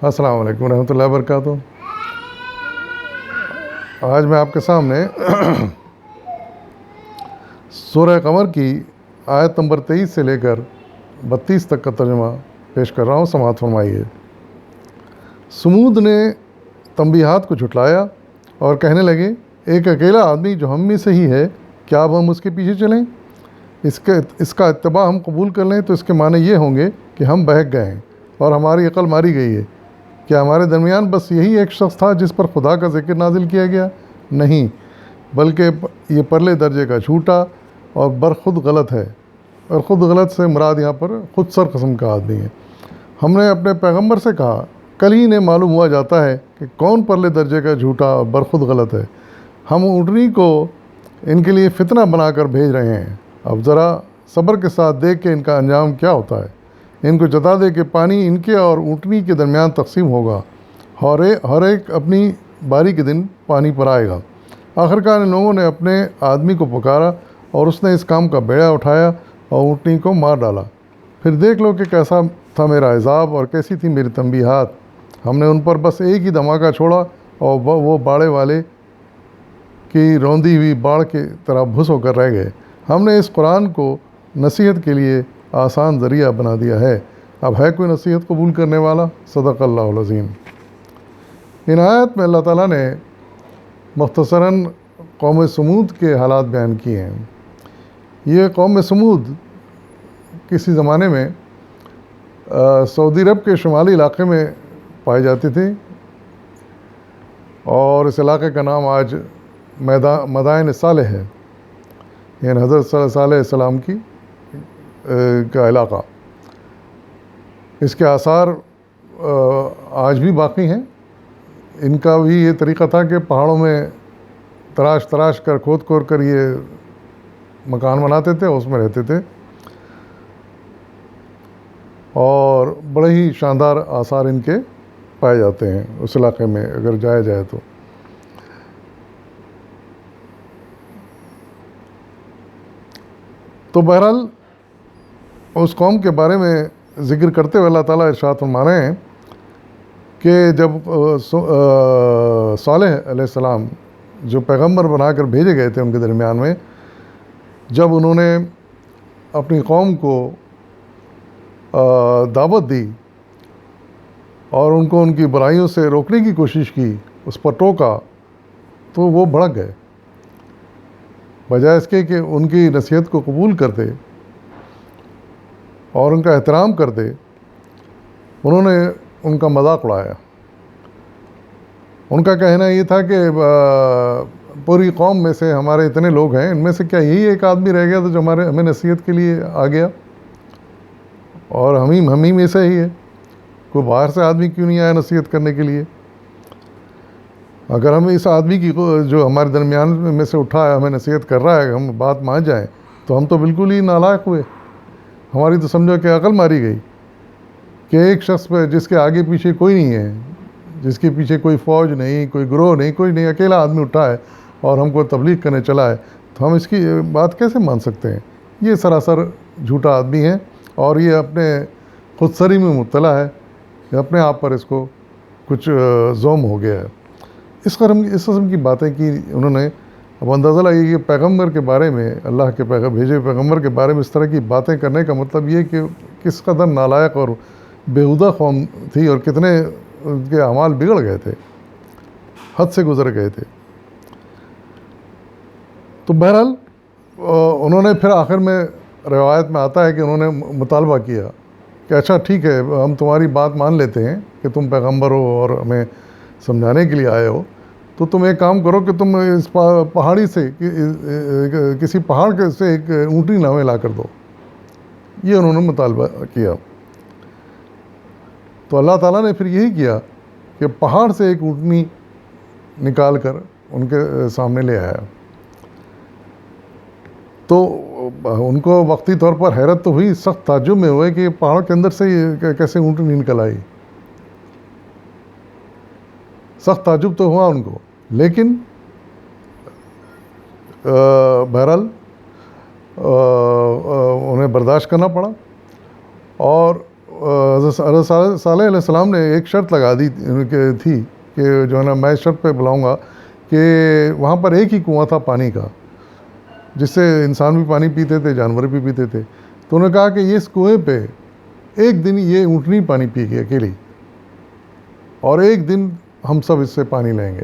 السلام علیکم ورحمۃ اللہ وبرکاتہ۔ آج میں آپ کے سامنے سورہ قمر کی آیت نمبر 23 سے لے کر 32 تک کا ترجمہ پیش کر رہا ہوں، سماعت فرمائیے۔ سمود نے تنبیہات کو جھٹلایا اور کہنے لگے، ایک اکیلا آدمی جو ہم میں سے ہی ہے، کیا اب ہم اس کے پیچھے چلیں؟ اس کا اتباع ہم قبول کر لیں تو اس کے معنی یہ ہوں گے کہ ہم بہک گئے ہیں اور ہماری عقل ماری گئی ہے۔ کیا ہمارے درمیان بس یہی ایک شخص تھا جس پر خدا کا ذکر نازل کیا گیا؟ نہیں، بلکہ یہ پرلے درجے کا جھوٹا اور برخود غلط ہے۔ اور خود غلط سے مراد یہاں پر خود سر قسم کا آدمی ہے۔ ہم نے اپنے پیغمبر سے کہا، کل ہی انہیں معلوم ہوا جاتا ہے کہ کون پرلے درجے کا جھوٹا اور برخود غلط ہے۔ ہم اونٹنی کو ان کے لیے فتنہ بنا کر بھیج رہے ہیں، اب ذرا صبر کے ساتھ دیکھ کے ان کا انجام کیا ہوتا ہے۔ ان کو جتا دے کہ پانی ان کے اور اونٹنی کے درمیان تقسیم ہوگا، ہر ایک اپنی باری کے دن پانی پر آئے گا۔ آخرکار ان لوگوں نے اپنے آدمی کو پکارا اور اس نے اس کام کا بیڑا اٹھایا اور اونٹنی کو مار ڈالا۔ پھر دیکھ لو کہ کیسا تھا میرا عذاب اور کیسی تھی میری تنبیہات۔ ہم نے ان پر بس ایک ہی دھماکہ چھوڑا اور وہ باڑے والے کی روندی ہوئی باڑ کی طرح بھس ہو کر رہ گئے۔ ہم نے اس قرآن کو نصیحت کے لیے آسان ذریعہ بنا دیا ہے، اب ہے کوئی نصیحت قبول کرنے والا؟ صدق اللہ العظیم۔ ان آیت میں اللہ تعالیٰ نے مختصراً قوم سمود کے حالات بیان کیے ہیں۔ یہ قوم سمود کسی زمانے میں سعودی عرب کے شمالی علاقے میں پائی جاتی تھی، اور اس علاقے کا نام آج مدائن صالح ہے، یعنی حضرت صلی اللہ علیہ وسلم کا علاقہ۔ اس کے آثار آج بھی باقی ہیں۔ ان کا بھی یہ طریقہ تھا کہ پہاڑوں میں تراش کر کھود کر یہ مکان بناتے تھے، اس میں رہتے تھے، اور بڑے ہی شاندار آثار ان کے پائے جاتے ہیں اس علاقے میں اگر جایا جائے تو۔ بہرحال اس قوم کے بارے میں ذکر کرتے ہوئے اللہ تعالیٰ ارشاد فرما رہے ہیں کہ جب صالح علیہ السلام جو پیغمبر بنا کر بھیجے گئے تھے ان کے درمیان میں، جب انہوں نے اپنی قوم کو دعوت دی اور ان کو ان کی برائیوں سے روکنے کی کوشش کی، اس پر ٹوکا، تو وہ بھڑک گئے۔ بجائے اس کے کہ ان کی نصیحت کو قبول کرتے اور ان کا احترام کرتے، انہوں نے ان کا مذاق اڑایا۔ ان کا کہنا یہ تھا کہ پوری قوم میں سے ہمارے اتنے لوگ ہیں، ان میں سے کیا یہی ایک آدمی رہ گیا تھا جو ہمیں نصیحت کے لیے آ گیا، اور ہم ہی میں سے ہی ہے، کوئی باہر سے آدمی کیوں نہیں آیا نصیحت کرنے کے لیے؟ اگر ہم اس آدمی کی جو ہمارے درمیان میں سے اٹھا ہے، ہمیں نصیحت کر رہا ہے، ہم بات مان جائیں، تو ہم تو بالکل ہی نالائق ہوئے، ہماری تو سمجھو کہ عقل ماری گئی کہ ایک شخص پہ جس کے آگے پیچھے کوئی نہیں ہے، جس کے پیچھے کوئی فوج نہیں، کوئی گروہ نہیں، کوئی نہیں، اکیلا آدمی اٹھا ہے اور ہم کو تبلیغ کرنے چلا ہے، تو ہم اس کی بات کیسے مان سکتے ہیں؟ یہ سراسر جھوٹا آدمی ہے، اور یہ اپنے خود سری میں مبتلا ہے، اپنے آپ پر اس کو کچھ زوم ہو گیا ہے۔ اس قسم کی باتیں کی انہوں نے۔ اب اندازہ لگے کہ پیغمبر کے بارے میں، اللہ کے بھیجے پیغمبر کے بارے میں اس طرح کی باتیں کرنے کا مطلب یہ کہ کس قدر نالائق اور بےہودہ قوم تھی، اور کتنے ان کے اعمال بگڑ گئے تھے، حد سے گزر گئے تھے۔ تو بہرحال انہوں نے پھر آخر میں روایت میں آتا ہے کہ انہوں نے مطالبہ کیا کہ اچھا ٹھیک ہے، ہم تمہاری بات مان لیتے ہیں کہ تم پیغمبر ہو اور ہمیں سمجھانے کے لیے آئے ہو، تو تم ایک کام کرو کہ تم اس پہاڑی سے کسی پہاڑ سے ایک اونٹنی نامے لا کر دو۔ یہ انہوں نے مطالبہ کیا۔ تو اللہ تعالیٰ نے پھر یہی کیا کہ پہاڑ سے ایک اونٹنی نکال کر ان کے سامنے لے آیا۔ تو ان کو وقتی طور پر حیرت تو ہوئی، سخت تعجب میں ہوئے کہ پہاڑ کے اندر سے کیسے اونٹنی نکل آئی، سخت تعجب تو ہوا ان کو، لیکن بہرحال انہیں برداشت کرنا پڑا، اور حضرت صالح علیہ السلام نے ایک شرط لگا دی تھی کہ جو ہے نا میں شرط پہ بلاؤں گا کہ وہاں پر ایک ہی کنواں تھا پانی کا، جس سے انسان بھی پانی پیتے تھے، جانور بھی پیتے تھے. تو انہوں نے کہا کہ اس کنویں پہ ایک دن یہ اونٹنی پانی پی گئی اکیلی، اور ایک دن ہم سب اس سے پانی لیں گے.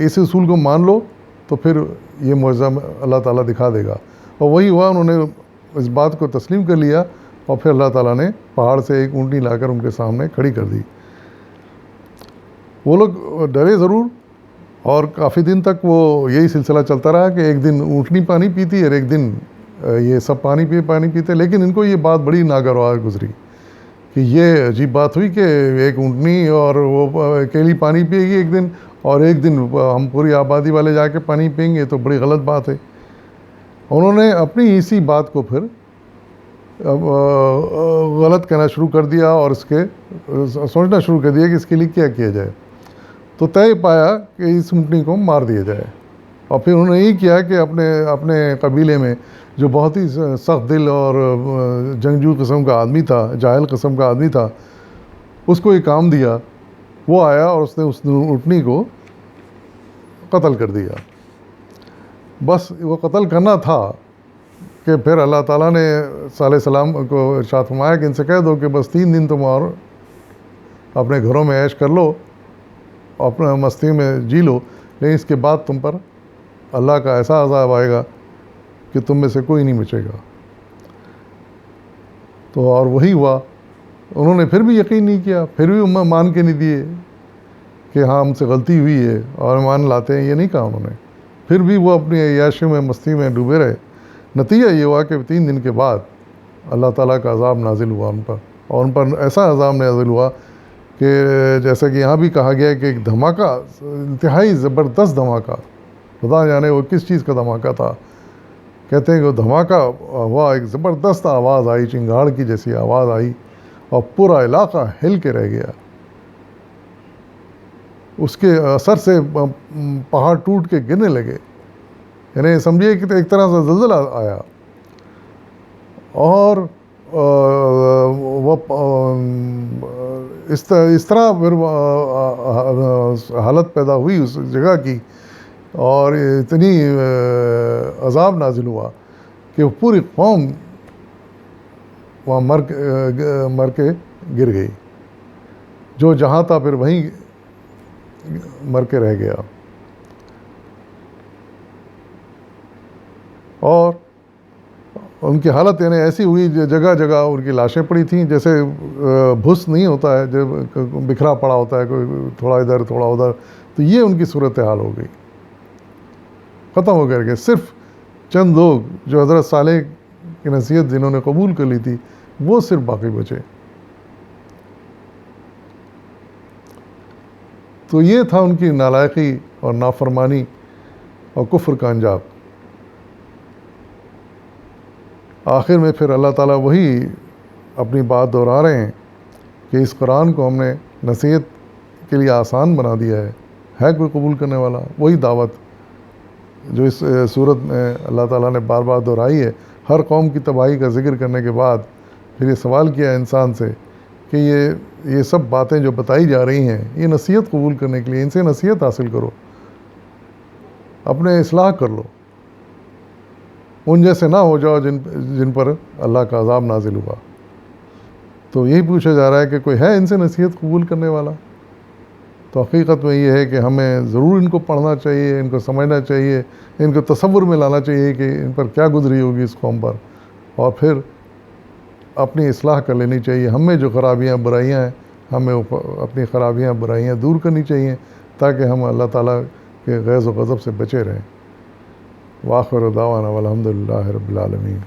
اس اصول کو مان لو تو پھر یہ معجزہ اللہ تعالیٰ دکھا دے گا. اور وہی ہوا، انہوں نے اس بات کو تسلیم کر لیا، اور پھر اللہ تعالیٰ نے پہاڑ سے ایک اونٹنی لا کر ان کے سامنے کھڑی کر دی. وہ لوگ ڈرے ضرور، اور کافی دن تک وہ یہی سلسلہ چلتا رہا کہ ایک دن اونٹنی پانی پیتی اور ایک دن یہ سب پانی پیتے. لیکن ان کو یہ بات بڑی ناگوار گزری کہ یہ عجیب بات ہوئی کہ ایک اونٹنی اور وہ اکیلی پانی پیے گی ایک دن، اور ایک دن ہم پوری آبادی والے جا کے پانی پئیں گے، تو بڑی غلط بات ہے. انہوں نے اپنی اسی بات کو پھر غلط کہنا شروع کر دیا، اور اس کے سوچنا شروع کر دیا کہ اس کے لیے کیا کیا جائے. تو طے پایا کہ اس اونٹنی کو مار دیا جائے. اور پھر انہوں نے یہ کیا کہ اپنے قبیلے میں جو بہت ہی سخت دل اور جنگجو قسم کا آدمی تھا، جاہل قسم کا آدمی تھا، اس کو ایک کام دیا. وہ آیا اور اس نے اس اونٹنی کو قتل کر دیا. بس وہ قتل کرنا تھا کہ پھر اللہ تعالیٰ نے صالح علیہ السلام کو ارشاد فرمایا کہ ان سے کہہ دو کہ بس 3 دن تم اور اپنے گھروں میں عیش کر لو، اپنا مستی میں جی لو، لیکن اس کے بعد تم پر اللہ کا ایسا عذاب آئے گا کہ تم میں سے کوئی نہیں بچے گا. تو اور وہی ہوا. انہوں نے پھر بھی یقین نہیں کیا، پھر بھی مان کے نہیں دیے کہ ہاں ہم سے غلطی ہوئی ہے اور مان لاتے ہیں، یہ نہیں کہا انہوں نے. پھر بھی وہ اپنی عیاشی میں مستی میں ڈوبے رہے. نتیجہ یہ ہوا کہ 3 دن کے بعد اللہ تعالیٰ کا عذاب نازل ہوا ان پر، اور ان پر ایسا عذاب نازل ہوا کہ جیسا کہ یہاں بھی کہا گیا ہے کہ ایک دھماکہ، انتہائی زبردست دھماکہ، خدا جانے وہ کس چیز کا دھماکہ تھا. کہتے ہیں کہ وہ دھماکہ ہوا، ایک زبردست آواز آئی، چنگاڑ کی جیسی آواز آئی، اور پورا علاقہ ہل کے رہ گیا. اس کے اثر سے پہاڑ ٹوٹ کے گرنے لگے. یعنی سمجھیے کہ ایک طرح سے زلزلہ آیا، اور وہ اس طرح پھر حالت پیدا ہوئی اس جگہ کی، اور اتنی عذاب نازل ہوا کہ وہ پوری قوم وہاں مر کے گر گئی. جو جہاں تھا پھر وہیں مر کے رہ گیا. اور ان کی حالت یعنی ایسی ہوئی، جگہ جگہ ان کی لاشیں پڑی تھیں، جیسے بھس نہیں ہوتا ہے جب بکھرا پڑا ہوتا ہے کوئی، تھوڑا ادھر تھوڑا ادھر. تو یہ ان کی صورتحال ہو گئی، ختم ہو کر کے صرف چند لوگ جو حضرت صالح کی نصیحت جنہوں نے قبول کر لی تھی، وہ صرف باقی بچے. تو یہ تھا ان کی نالائقی اور نافرمانی اور کفر کا انجام. آخر میں پھر اللہ تعالیٰ وہی اپنی بات دہرا رہے ہیں کہ اس قرآن کو ہم نے نصیحت کے لیے آسان بنا دیا ہے کوئی قبول کرنے والا؟ وہی دعوت جو اس صورت میں اللہ تعالیٰ نے بار بار دہرائی ہے. ہر قوم کی تباہی کا ذکر کرنے کے بعد پھر یہ سوال کیا ہے انسان سے کہ یہ سب باتیں جو بتائی جا رہی ہیں، یہ نصیحت قبول کرنے کے لیے ان سے نصیحت حاصل کرو، اپنے اصلاح کر لو، ان جیسے نہ ہو جاؤ جن پر اللہ کا عذاب نازل ہوا. تو یہی پوچھا جا رہا ہے کہ کوئی ہے ان سے نصیحت قبول کرنے والا؟ تو حقیقت میں یہ ہے کہ ہمیں ضرور ان کو پڑھنا چاہیے، ان کو سمجھنا چاہیے، ان کو تصور میں لانا چاہیے کہ ان پر کیا گزری ہوگی اس قوم پر، اور پھر اپنی اصلاح کر لینی چاہیے. ہمیں جو خرابیاں برائیاں ہیں، ہمیں اپنی خرابیاں برائیاں دور کرنی چاہیے تاکہ ہم اللہ تعالیٰ کے غیظ و غضب سے بچے رہیں. وآخر دعوانا والحمد للہ رب العالمین.